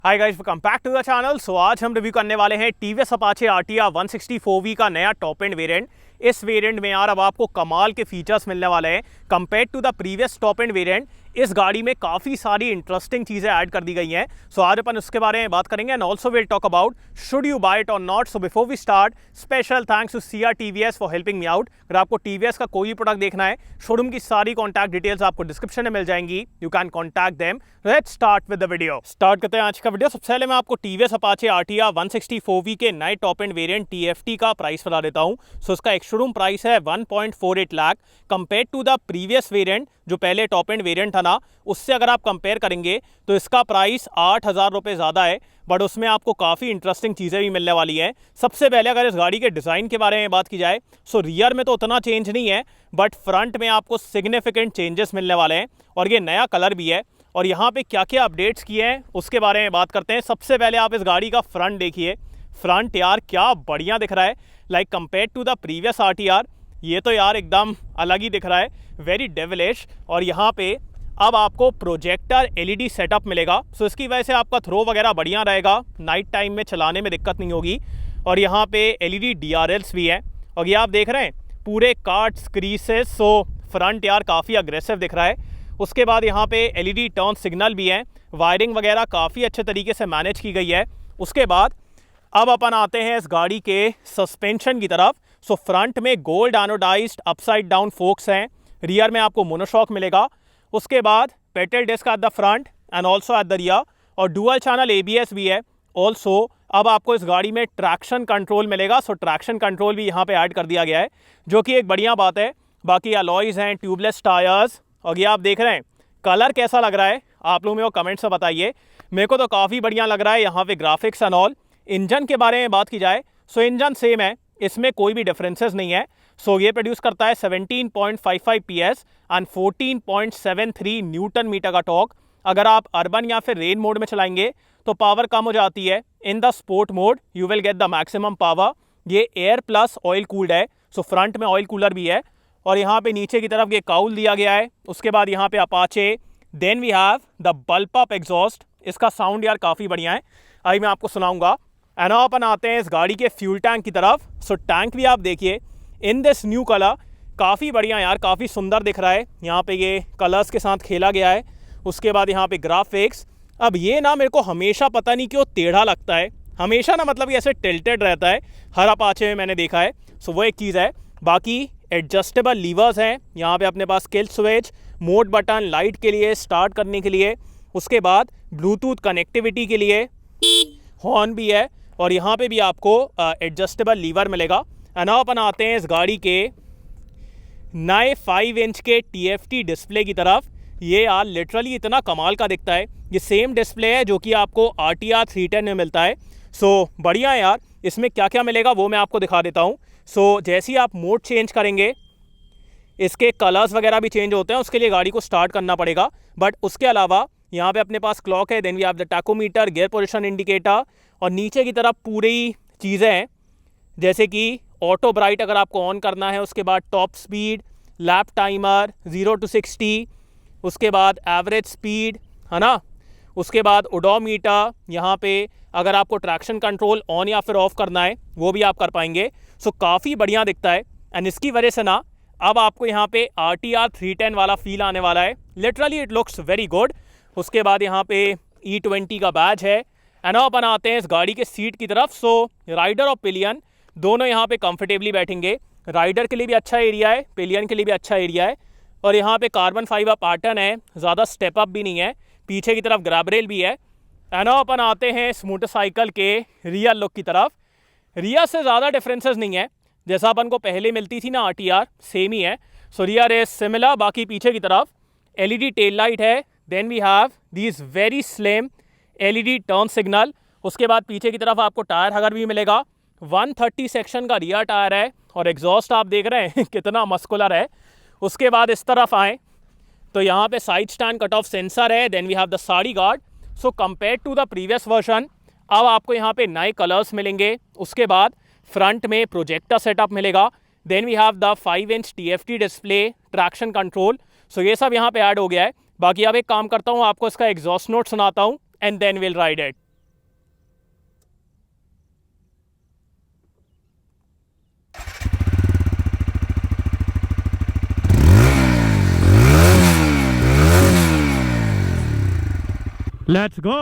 Hi guys, welcome back to the channel. So आज हम review करने वाले हैं टीवीएस अपाचे आरटीआर 160 का नया टॉप एंड वेरिएंट। इस वेरिएंट में यार अब आपको कमाल के फीचर्स मिलने वाले हैं compare to the previous top end variant. इस गाड़ी में काफ़ी सारी इंटरेस्टिंग चीज़ें ऐड कर दी गई हैं। सो आज अपन उसके बारे में बात करेंगे and also will talk about should you buy it और not. So before we start, special thanks to CR TVS for helping me out. अगर आपको टीवीएस का कोई प्रोडक्ट देखना है, शोरूम की सारी कॉन्टैक्ट डिटेल्स आपको डिस्क्रिप्शन में मिल जाएंगी। You can contact them. Let's start with the video. Start करते हैं आज का वीडियो। सबसे पहले मैं आपको टीवीएस अपाचे आरटीआर 160 के नए टॉप एंड वेरिएंट टीएफटी का प्राइस बता देता हूं। सो इसका एक शोरूम प्राइस है 1.48 lakh. Compare to the previous variant जो पहले टॉप एंड वेरिएंट था ना, उससे अगर आप कंपेयर करेंगे तो इसका प्राइस 8,000 रुपये ज़्यादा है, बट उसमें आपको काफ़ी इंटरेस्टिंग चीज़ें भी मिलने वाली हैं। सबसे पहले अगर इस गाड़ी के डिज़ाइन के बारे में बात की जाए, सो रियर में तो उतना चेंज नहीं है, बट फ्रंट में आपको सिग्निफिकेंट चेंजेस मिलने वाले हैं और ये नया कलर भी है। और यहाँ पे क्या क्या अपडेट्स किए हैं उसके बारे में बात करते हैं। सबसे पहले आप इस गाड़ी का फ्रंट देखिए। फ्रंट यार क्या बढ़िया दिख रहा है, like compare to the previous RTR. ये तो यार एकदम अलग ही दिख रहा है, वेरी डेविलिश। और यहाँ पे अब आपको प्रोजेक्टर एलईडी सेटअप मिलेगा, सो इसकी वजह से आपका थ्रो वगैरह बढ़िया रहेगा, नाइट टाइम में चलाने में दिक्कत नहीं होगी। और यहाँ पे एलईडी डीआरएल्स भी हैं और ये आप देख रहे हैं पूरे कार्ड्स क्रीसेस। सो फ्रंट यार काफ़ी अग्रेसिव दिख रहा है। उसके बाद यहाँ पे एलईडी टर्न सिग्नल भी हैं, वायरिंग वगैरह काफ़ी अच्छे तरीके से मैनेज की गई है। उसके बाद अब अपन आते हैं इस गाड़ी के सस्पेंशन की तरफ। सो फ्रंट में gold anodised upside down forks हैं, रियर में आपको मोनोशॉक मिलेगा। उसके बाद petal disc at the front end also at the rear, और डुअल चैनल एबीएस भी है। ऑल्सो अब आपको इस गाड़ी में ट्रैक्शन कंट्रोल मिलेगा, सो ट्रैक्शन कंट्रोल भी यहाँ पे ऐड कर दिया गया है, जो कि एक बढ़िया बात है। बाकी अलॉयज़ हैं, ट्यूबलेस टायर्स, और ये आप देख रहे हैं कलर कैसा लग रहा है आप लोग मेरे को कमेंट्स में बताइए। मेरे को तो काफ़ी बढ़िया लग रहा है यहाँ पे ग्राफिक्स एंड ऑल। इंजन के बारे में बात की जाए, सो इंजन सेम है, इसमें कोई भी डिफरेंसेस नहीं है। सो ये प्रोड्यूस करता है 17.55 PS एंड 14.73 न्यूटन मीटर का टॉर्क। अगर आप अर्बन या फिर रेन मोड में चलाएंगे तो पावर कम हो जाती है। इन the sport mode you will get the maximum power. ये एयर प्लस ऑयल कूल्ड है, सो फ्रंट में ऑयल कूलर भी है। और यहाँ पे नीचे की तरफ ये काउल दिया गया है। उसके बाद यहाँ पे Apache, then we have the bulb up exhaust. इसका साउंड यार काफ़ी बढ़िया है, अभी मैं आपको सुनाऊंगा। एंड अपन आते हैं इस गाड़ी के फ्यूल टैंक की तरफ। सो टैंक भी आप देखिए इन दिस न्यू कलर, काफ़ी बढ़िया यार, काफ़ी सुंदर दिख रहा है। यहाँ पे ये कलर्स के साथ खेला गया है। उसके बाद यहाँ पे ग्राफिक्स। अब ये ना मेरे को हमेशा पता नहीं क्यों टेढ़ा लगता है, हमेशा ना मतलब ये ऐसे टिल्टेड रहता है, हर अपाचे में मैंने देखा है। सो वो एक चीज़ है। बाकी एडजस्टेबल लीवर्स हैं, यहाँ पे अपने पास kill switch, mode button light के लिए, स्टार्ट करने के लिए। उसके बाद ब्लूटूथ कनेक्टिविटी के लिए हॉर्न भी है, और यहाँ पे भी आपको एडजस्टेबल लीवर मिलेगा। एंड अब अपन आते हैं इस गाड़ी के नए 5 इंच के टीएफटी डिस्प्ले की तरफ। ये यार लिटरली इतना कमाल का दिखता है। ये सेम डिस्प्ले है जो कि आपको आरटीआर 310 में मिलता है। सो बढ़िया है यार। इसमें क्या क्या मिलेगा वो मैं आपको दिखा देता हूँ। सो जैसे ही आप मोड चेंज करेंगे, इसके कलर्स वगैरह भी चेंज होते हैं, उसके लिए गाड़ी को स्टार्ट करना पड़ेगा। बट उसके अलावा यहाँ पे अपने पास क्लॉक है, then we have the tachometer, gear position indicator, और नीचे की तरफ पूरी चीज़ें हैं जैसे कि ऑटो ब्राइट अगर आपको ऑन करना है। उसके बाद top speed, lap timer 0 to 60, उसके बाद एवरेज स्पीड है ना। उसके बाद ओडोमीटर, यहाँ पे अगर आपको ट्रैक्शन कंट्रोल ऑन या फिर ऑफ करना है वो भी आप कर पाएंगे। सो काफ़ी बढ़िया दिखता है। एंड इसकी वजह से ना अब आपको यहाँ पे आरटीआर 310 वाला फील आने वाला है। Literally it looks very good. उसके बाद यहाँ पे E20 का बैज है। एंड अब अपन आते हैं इस गाड़ी के सीट की तरफ। सो राइडर और पिलियन दोनों यहाँ पे कंफर्टेबली बैठेंगे। राइडर के लिए भी अच्छा एरिया है, पिलियन के लिए भी अच्छा एरिया है। और यहाँ पे कार्बन फाइबर पैटर्न है, ज़्यादा स्टेप अप भी नहीं है। पीछे की तरफ ग्रैब रेल भी है। एंड अब अपन आते हैं इस मोटरसाइकिल के रियर लुक की तरफ। रियर से ज़्यादा डिफरेंसेस नहीं है, जैसा अपन को पहले मिलती थी ना आरटीआर, सेम ही है। So rear is similar. बाकी पीछे की तरफ एलईडी टेल लाइट है, then we have these very slim LED turn signal. उसके बाद पीछे की तरफ आपको टायर हगर भी मिलेगा। 130 सेक्शन का रियर टायर है, और एग्जॉस्ट आप देख रहे हैं कितना मस्कुलर है। उसके बाद इस तरफ आएँ तो यहाँ पे side stand cut off sensor है, then we have the sari guard. So compare to the previous version अब आपको यहाँ पे नए कलर्स मिलेंगे। उसके बाद फ्रंट में प्रोजेक्टर सेटअप मिलेगा, then we have the 5 inch TFT display, traction control. So ये सब यहाँ पे ऐड हो गया है। बाकी अब एक काम करता हूँ, आपको इसका एग्जॉस्ट नोट सुनाता हूँ and then will ride it. Let's go.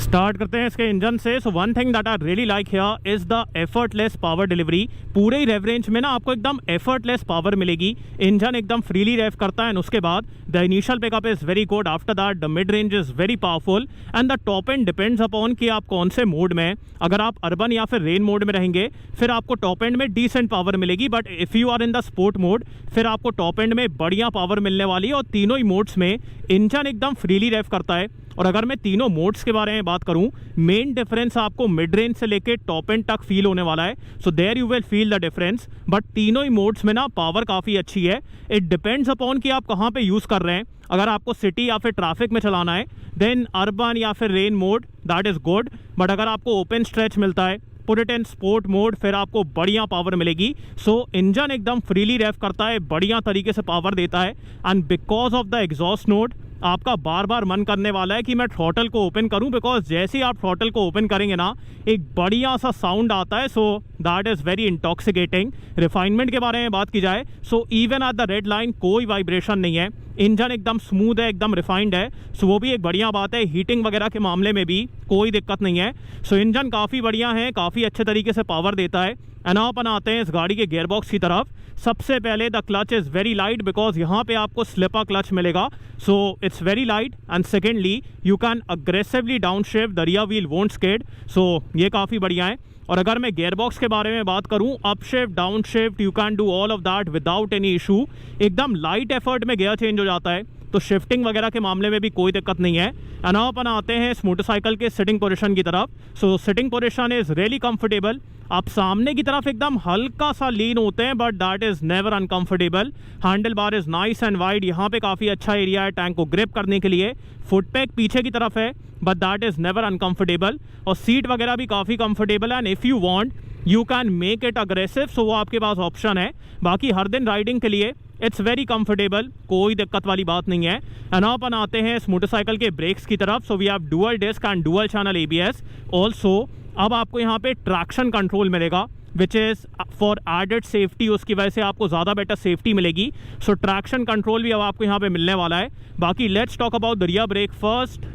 Start करते हैं इसके इंजन से। So one thing that I really like here is the effortless power delivery. पूरे ही रेव रेंज में ना आपको एकदम एफर्टलेस पावर मिलेगी। इंजन एकदम फ्रीली रेव करता है एंड उसके बाद the initial pickup is very good. After that the mid range is very powerful and the top end depends upon कि आप कौन से मोड में। अगर आप अर्बन या फिर रेन मोड में रहेंगे फिर आपको टॉप एंड में डिसेंट पावर मिलेगी, but if you are in the sport mode फिर आपको टॉप एंड में बढ़िया पावर मिलने वाली है। और तीनों ही मोड्स में इंजन एकदम फ्रीली रेव करता है। और अगर मैं तीनों मोड्स के बारे में बात करूं, मेन डिफरेंस आपको मिड रेंज से लेके टॉप एंड तक फील होने वाला है। So there you will feel the difference. But तीनों ही मोड्स में ना पावर काफ़ी अच्छी है। इट डिपेंड्स अपॉन कि आप कहाँ पे यूज़ कर रहे हैं। अगर आपको सिटी या फिर ट्रैफिक में चलाना है देन अर्बन या फिर rain mode that is good. But अगर आपको ओपन स्ट्रेच मिलता है, put it in sport mode, फिर आपको बढ़िया पावर मिलेगी। सो इंजन एकदम फ्रीली रेव करता है, बढ़िया तरीके से पावर देता है। And because of the exhaust note आपका बार बार मन करने वाला है कि मैं थ्रॉटल को ओपन करूं, बिकॉज जैसे ही आप थ्रॉटल को ओपन करेंगे ना एक बढ़िया सा साउंड आता है। So that is very intoxicating. Refinement के बारे में बात की जाए, so even at the red line कोई वाइब्रेशन नहीं है। इंजन एकदम स्मूथ है, एकदम रिफाइंड है। सो वो भी एक बढ़िया बात है। हीटिंग वगैरह के मामले में भी कोई दिक्कत नहीं है। सो इंजन काफ़ी बढ़िया है, काफ़ी अच्छे तरीके से पावर देता है। एंड अपन आते हैं इस गाड़ी के गियरबॉक्स की तरफ। सबसे पहले the clutch is very light because यहाँ पे आपको स्लिपर क्लच मिलेगा। So it's very light and secondly you can aggressively down shift, the rear wheel won't skid. So ये काफ़ी बढ़िया है। और अगर मैं गियरबॉक्स के बारे में बात करूं, up shift, down shift, you can do all of that without any issue. एकदम लाइट एफर्ट में गियर चेंज हो जाता है, तो शिफ्टिंग वगैरह के मामले में भी कोई दिक्कत नहीं है। एंड अब अपन आते हैं इस मोटरसाइकिल के सिटिंग पोजीशन की तरफ। So sitting position is really comfortable. आप सामने की तरफ एकदम हल्का सा लीन होते हैं but that is never uncomfortable. Handle bar is nice and wide, यहाँ पे काफ़ी अच्छा एरिया है टैंक को ग्रिप करने के लिए। फुट पैक पीछे की तरफ है but that is never uncomfortable. और सीट वगैरह भी काफ़ी कंफर्टेबल है and if you want you can make it aggressive, so वो आपके पास ऑप्शन है। बाकी हर दिन राइडिंग के लिए इट्स वेरी कंफर्टेबल, कोई दिक्कत वाली बात नहीं है। एंड अपन आते हैं इस मोटरसाइकिल के ब्रेक्स की तरफ। So we have dual disc and dual channel ABS also. अब आपको यहाँ पे ट्रैक्शन कंट्रोल मिलेगा which is for added safety, उसकी वजह से आपको ज़्यादा बेटर सेफ्टी मिलेगी। सो ट्रैक्शन कंट्रोल भी अब आपको यहाँ पे मिलने वाला है। बाकी let's talk about the rear brake first.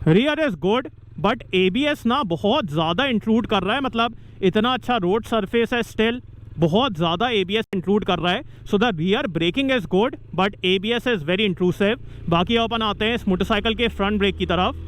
Rear is good but ABS ना बहुत ज़्यादा इंक्लूड कर रहा है। मतलब इतना अच्छा रोड सरफेस है, स्टिल बहुत ज़्यादा ABS इंक्लूड कर रहा है। So the rear breaking is good but ABS is very intrusive. बाकी अपन आते हैं इस मोटरसाइकिल के फ्रंट ब्रेक की तरफ।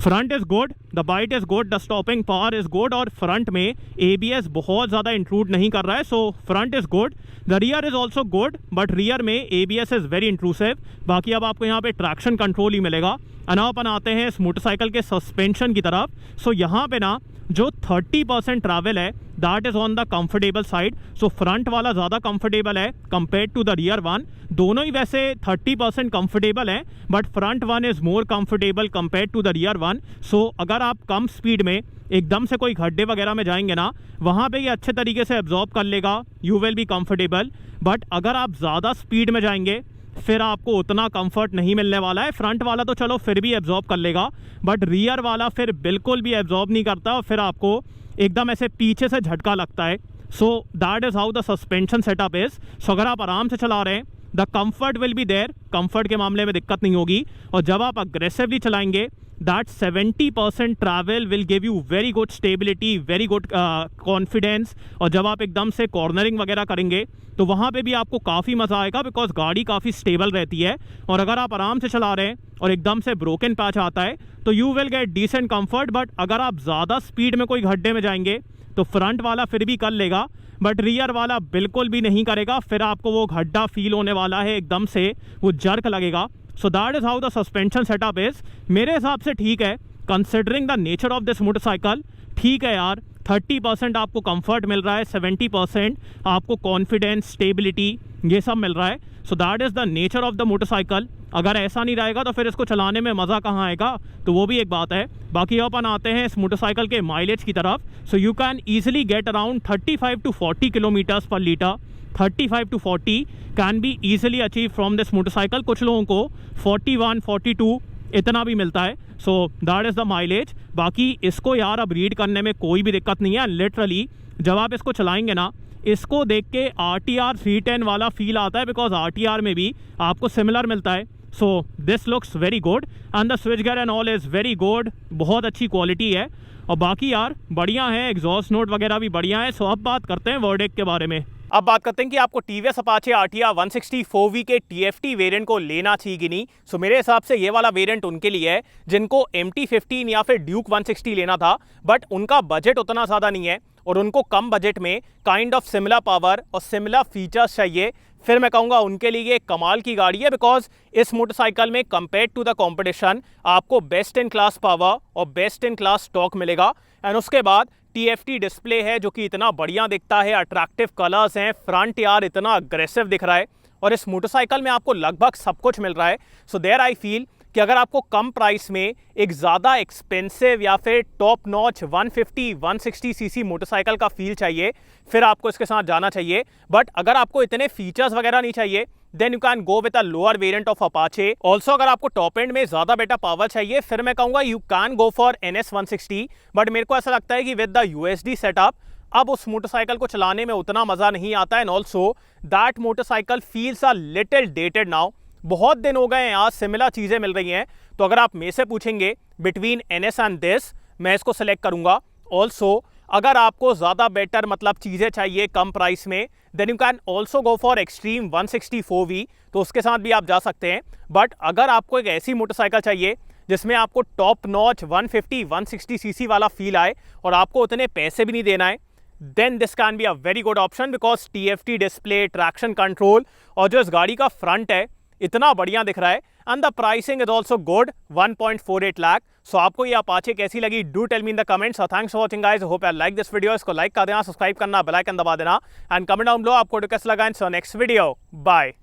Front is good, the bite is good, the stopping power is good. और फ्रंट में ABS बहुत ज़्यादा इंक्लूड नहीं कर रहा है, so front is good. The rear is also good but rear में ABS इज़ वेरी इंट्रूसिव। बाकी अब आपको यहाँ पे ट्रैक्शन कंट्रोल ही मिलेगा। और अपन आते हैं इस मोटरसाइकिल के सस्पेंशन की तरफ। सो यहाँ पे ना जो 30% ट्रैवल है that is on the comfortable side. So front वाला ज़्यादा कंफर्टेबल है compare to the rear one. दोनों ही वैसे 30% कंफर्टेबल हैं but front one is more comfortable compare to the rear one. So अगर आप कम स्पीड में एकदम से कोई गड्ढे वगैरह में जाएंगे ना, वहाँ पे ये अच्छे तरीके से एब्जॉर्ब कर लेगा, you will be comfortable. But अगर आप ज़्यादा स्पीड में जाएंगे फिर आपको उतना कंफर्ट नहीं मिलने वाला है। फ्रंट वाला तो चलो फिर भी एब्जॉर्ब कर लेगा बट रियर वाला फिर बिल्कुल भी एब्जॉर्ब नहीं करता और फिर आपको एकदम ऐसे पीछे से झटका लगता है। So that is how the suspension setup is. So अगर आप आराम से चला रहे हैं the comfort will be there, comfort के मामले में दिक्कत नहीं होगी। और जब आप अग्रेसिवली चलाएंगे that 70% travel will give you very good stability, very good confidence. और जब आप एकदम से कॉर्नरिंग वगैरह करेंगे तो वहाँ पे भी आपको काफ़ी मज़ा आएगा बिकॉज गाड़ी काफ़ी स्टेबल रहती है। और अगर आप आराम से चला रहे हैं और एकदम से ब्रोकन पैच आता है तो you will get decent comfort. But अगर आप ज़्यादा स्पीड में कोई गड्ढे में जाएंगे तो फ्रंट वाला फिर भी कर लेगा बट रियर वाला बिल्कुल भी नहीं करेगा। फिर आपको वो गड्ढा फील होने वाला है, एकदम से वो जर्क लगेगा। सो that is how the suspension setup is. मेरे हिसाब से ठीक है considering the nature of this motorcycle. ठीक है यार, 30% आपको कंफर्ट मिल रहा है, 70% आपको कॉन्फिडेंस, स्टेबिलिटी, ये सब मिल रहा है। So that is the nature of the motorcycle. अगर ऐसा नहीं रहेगा तो फिर इसको चलाने में मज़ा कहाँ आएगा, तो वो भी एक बात है। बाकी अपन आते हैं इस मोटरसाइकिल के माइलेज की तरफ। So you can easily get around 35 to 40 kilometres per litre. 35 to 40 can be easily achieve from this motorcycle. कुछ लोगों को 41, 42 इतना भी मिलता है। So that is the mileage. बाकी इसको यार अब रीड करने में कोई भी दिक्कत नहीं है। लिटरली जब आप इसको चलाएंगे ना, इसको देख के RTR 310 वाला फील आता है, बिकॉज RTR में भी आपको सिमिलर मिलता है। So this looks very good and the switch gear and all is very good. बहुत अच्छी क्वालिटी है और बाकी यार बढ़िया है, एग्जॉस्ट नोट वगैरह भी बढ़िया है। सो अब बात करते हैं वर्डिक्ट के बारे में। अब बात करते हैं कि आपको TVS Apache RTR 160 4V के TFT वेरिएंट को लेना चाहिए कि नहीं। सो मेरे हिसाब से ये वाला वेरिएंट उनके लिए है जिनको MT-15 या फिर ड्यूक 160 लेना था, बट उनका बजट उतना ज़्यादा नहीं है और उनको कम बजट में काइंड ऑफ सिमिलर पावर और सिमिलर फीचर्स चाहिए। फिर मैं कहूँगा उनके लिए ये कमाल की गाड़ी है, बिकॉज इस मोटरसाइकिल में कंपेयर टू द कंपटीशन आपको बेस्ट इन क्लास पावर और बेस्ट इन क्लास टॉर्क मिलेगा। एंड उसके बाद TFT डिस्प्ले है जो कि इतना बढ़िया दिखता है, अट्रैक्टिव कलर्स हैं, फ्रंट यार इतना अग्रेसिव दिख रहा है और इस मोटरसाइकिल में आपको लगभग सब कुछ मिल रहा है। सो देयर आई फील कि अगर आपको कम प्राइस में एक ज़्यादा एक्सपेंसिव या फिर टॉप नॉच 150-160 सीसी मोटरसाइकिल का फील चाहिए, फिर आपको इसके साथ जाना चाहिए। बट अगर आपको इतने फीचर्स वगैरह नहीं चाहिए, then you can go with a lower variant of Apache. Also अगर आपको टॉप एंड में ज़्यादा बेटर पावर चाहिए, फिर मैं कहूँगा you can go for NS 160। But मेरे को ऐसा लगता है कि विद द USD सेटअप अब उस मोटरसाइकिल को चलाने में उतना मज़ा नहीं आता है। And also that motorcycle feels a little dated now. बहुत दिन हो गए हैं यार, सिमिलर चीज़ें मिल रही हैं। तो अगर आप मेरे से पूछेंगे बिटवीन NS एंड दिस, मैं इसको सेलेक्ट करूंगा। ऑल्सो अगर आपको ज़्यादा बेटर मतलब चीज़ें चाहिए कम प्राइस में, then you can also go for Xtreme 160 4V, तो उसके साथ भी आप जा सकते हैं। बट अगर आपको एक ऐसी मोटरसाइकिल चाहिए जिसमें आपको टॉप नॉच 150-160 सीसी वाला फील आए और आपको उतने पैसे भी नहीं देना है, then this can be a very good option, because TFT display, traction control और जो इस गाड़ी का फ्रंट है इतना बढ़िया दिख रहा है। And the pricing is also good, 1.48 lakh. So आपको ये अपाचे कैसी लगी, do tell me in the comments. Thanks for watching guys, hope you like this video. इसको लाइक कर देना, सब्सक्राइब करना, बेल आइकन दबा देना एंड कमेंट डाउन बिलो आपको कैसा लगा। इन सो नेक्स्ट वीडियो, बाय।